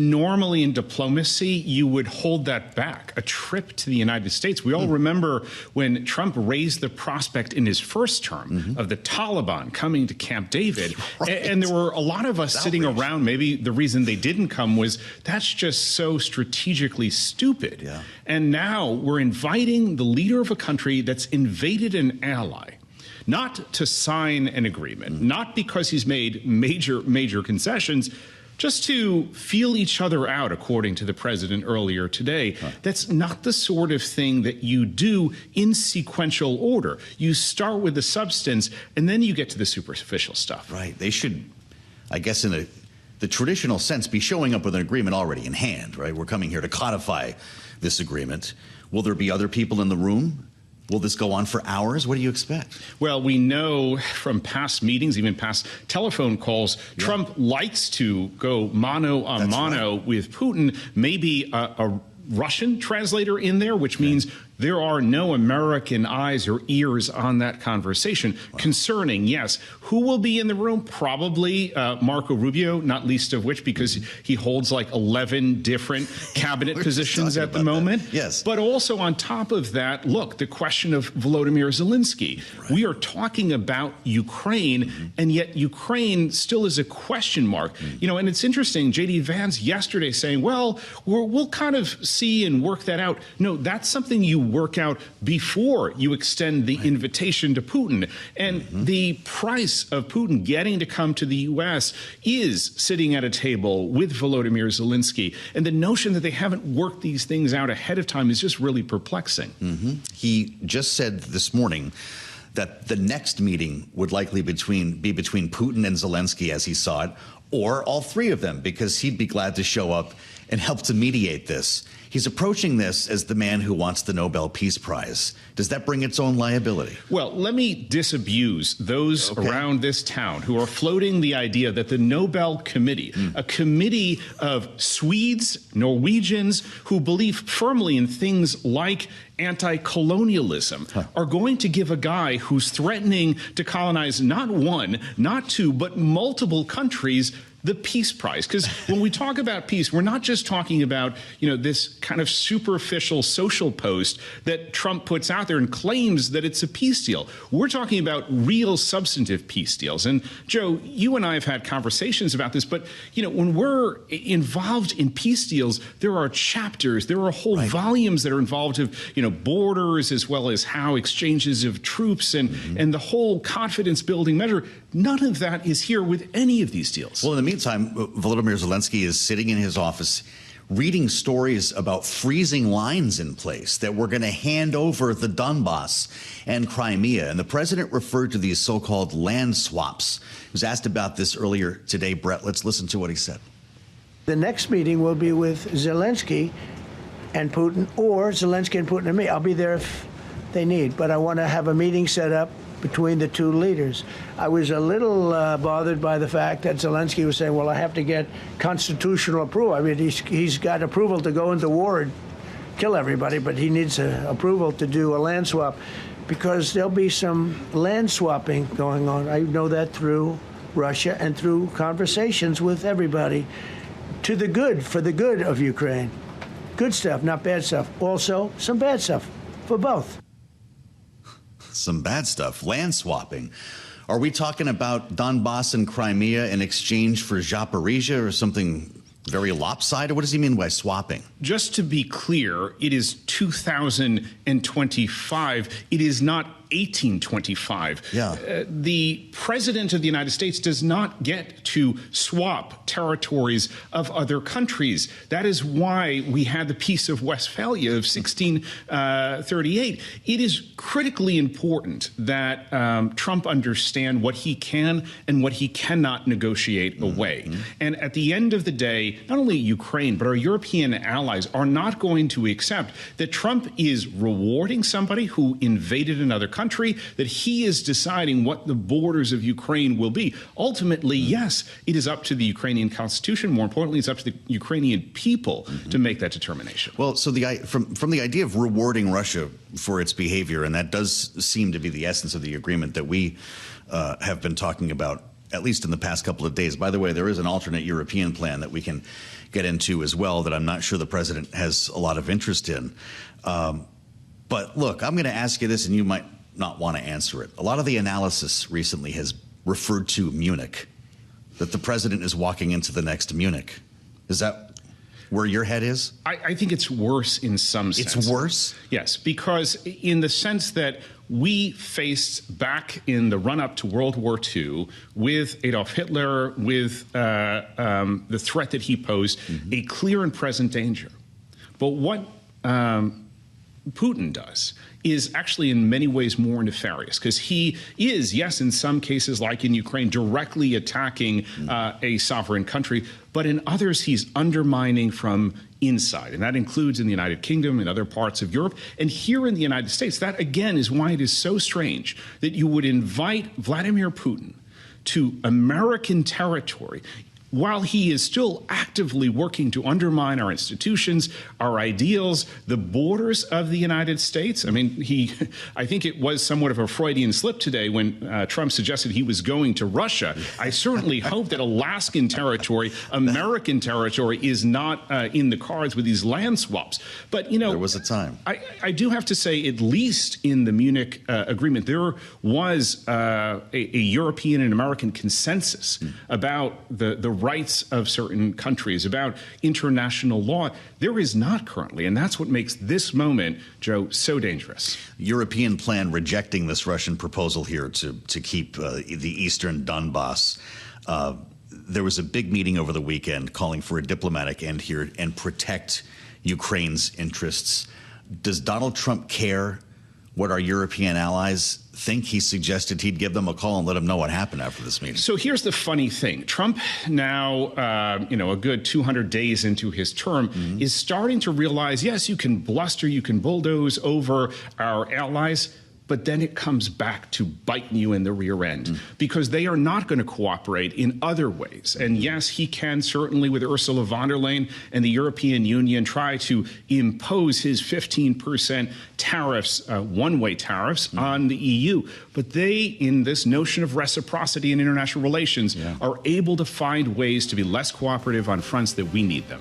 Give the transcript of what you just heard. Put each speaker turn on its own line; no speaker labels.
Normally in diplomacy, you would hold that back. A trip to the United States. We all remember when Trump raised the prospect in his first term of the Taliban coming to Camp David. Right. And there were a lot of us sitting around. Maybe the reason they didn't come was that's just so strategically stupid. Yeah. And now we're inviting the leader of a country that's invaded an ally, not to sign an agreement, not because he's made major concessions, just to feel each other out, according to the president earlier today. That's not the sort of thing that you do in sequential order. You start with the substance, and then you get to the superficial stuff.
Right. They should, I guess, in the traditional sense, be showing up with an agreement already in hand, right? We're coming here to codify this agreement. Will there be other people in the room? Will this go on for hours? What do you expect?
Well, we know from past meetings, even past telephone calls, Trump likes to go mano a mano with Putin, maybe a Russian translator in there, which means there are no American eyes or ears on that conversation. Concerning, yes, who will be in the room? Probably Marco Rubio, not least of which because he holds like 11 different cabinet positions at the moment.
Yes.
But also on top of that, look, the question of Volodymyr Zelensky. We are talking about Ukraine, and yet Ukraine still is a question mark. You know, and it's interesting, J.D. Vance yesterday saying, well, we'll kind of see and work that out. No, that's something you work out before you extend the invitation to Putin. And the price of Putin getting to come to the U.S. is sitting at a table with Volodymyr Zelensky. And the notion that they haven't worked these things out ahead of time is just really perplexing.
He just said this morning that the next meeting would likely be between Putin and Zelensky as he saw it, or all three of them, because he'd be glad to show up and help to mediate this. He's approaching this as the man who wants the Nobel Peace Prize. Does that bring its own liability?
Well, let me disabuse those around this town who are floating the idea that the Nobel Committee, a committee of Swedes, Norwegians who believe firmly in things like anti-colonialism, are going to give a guy who's threatening to colonize not one, not two, but multiple countries the Peace Prize. Because when we talk about peace, we're not just talking about, you know, this kind of superficial social post that Trump puts out there and claims that it's a peace deal. We're talking about real substantive peace deals. And Joe, you and I have had conversations about this, but, you know, when we're involved in peace deals, there are chapters, there are whole volumes that are involved of, you know, borders as well as how exchanges of troops and the whole confidence building measure. None of that is here with any of these deals.
Well, in the meantime, Volodymyr Zelensky is sitting in his office reading stories about freezing lines in place that we're going to hand over the Donbass and Crimea. And the president referred to these so-called land swaps. He was asked about this earlier today. Brett, let's listen to what he said.
The next meeting will be with Zelensky and Putin, or Zelensky and Putin and me. I'll be there if they need, but I want to have a meeting set up between the two leaders. I was a little bothered by the fact that Zelensky was saying, well, I have to get constitutional approval. I mean, he's got approval to go into war and kill everybody, but he needs approval to do a land swap, because there'll be some land swapping going on. I know that through Russia and through conversations with everybody, to the good, for the good of Ukraine. Good stuff, not bad stuff. Also, some bad stuff for both.
Some bad stuff, land swapping. Are we talking about Donbass and Crimea in exchange for Zaporizhia or something very lopsided? What does he mean by swapping?
Just to be clear, it is 2025. It is not 1825. The president of the United States does not get to swap territories of other countries. That is why we had the Peace of Westphalia of 1638. It is critically important that Trump understand what he can and what he cannot negotiate away. And at the end of the day, not only Ukraine, but our European allies are not going to accept that Trump is rewarding somebody who invaded another country, that he is deciding what the borders of Ukraine will be. Ultimately, yes, it is up to the Ukrainian constitution. More importantly, it's up to the Ukrainian people to make that determination.
Well, so from the idea of rewarding Russia for its behavior, and that does seem to be the essence of the agreement that we have been talking about at least in the past couple of days. By the way, there is an alternate European plan that we can get into as well that I'm not sure the president has a lot of interest in. But look, I'm going to ask you this, and you might not want to answer it. A lot of the analysis recently has referred to Munich, that the president is walking into the next Munich. Is that where your head is?
I think it's worse in some sense.
It's worse?
Yes, because in the sense that we faced back in the run-up to World War II with Adolf Hitler, with the threat that he posed, a clear and present danger. But what Putin does is actually in many ways more nefarious, because he is, yes, in some cases like in Ukraine, directly attacking a sovereign country, but in others he's undermining from inside, and that includes in the United Kingdom and other parts of Europe. And here in the United States, that again is why it is so strange that you would invite Vladimir Putin to American territory while he is still actively working to undermine our institutions, our ideals, the borders of the United States. I mean, I think it was somewhat of a Freudian slip today when Trump suggested he was going to Russia. I certainly hope that Alaskan territory, American territory, is not in the cards with these land swaps. But, you know,
there was a time.
I do have to say, at least in the Munich agreement, there was a European and American consensus about the rights of certain countries, about international law. There is not currently, and that's what makes this moment, Joe, so dangerous.
European plan rejecting this Russian proposal here to keep the eastern Donbass. There was a big meeting over the weekend calling for a diplomatic end here and protect Ukraine's interests. Does Donald Trump care what our European allies think? He suggested he'd give them a call and let them know what happened after this meeting.
So here's the funny thing. Trump now, a good 200 days into his term, is starting to realize, yes, you can bluster, you can bulldoze over our allies, but then it comes back to biting you in the rear end because they are not going to cooperate in other ways. And yes, he can certainly, with Ursula von der Leyen and the European Union, try to impose his 15% tariffs, one-way tariffs on the EU. But they, in this notion of reciprocity in international relations, are able to find ways to be less cooperative on fronts that we need them.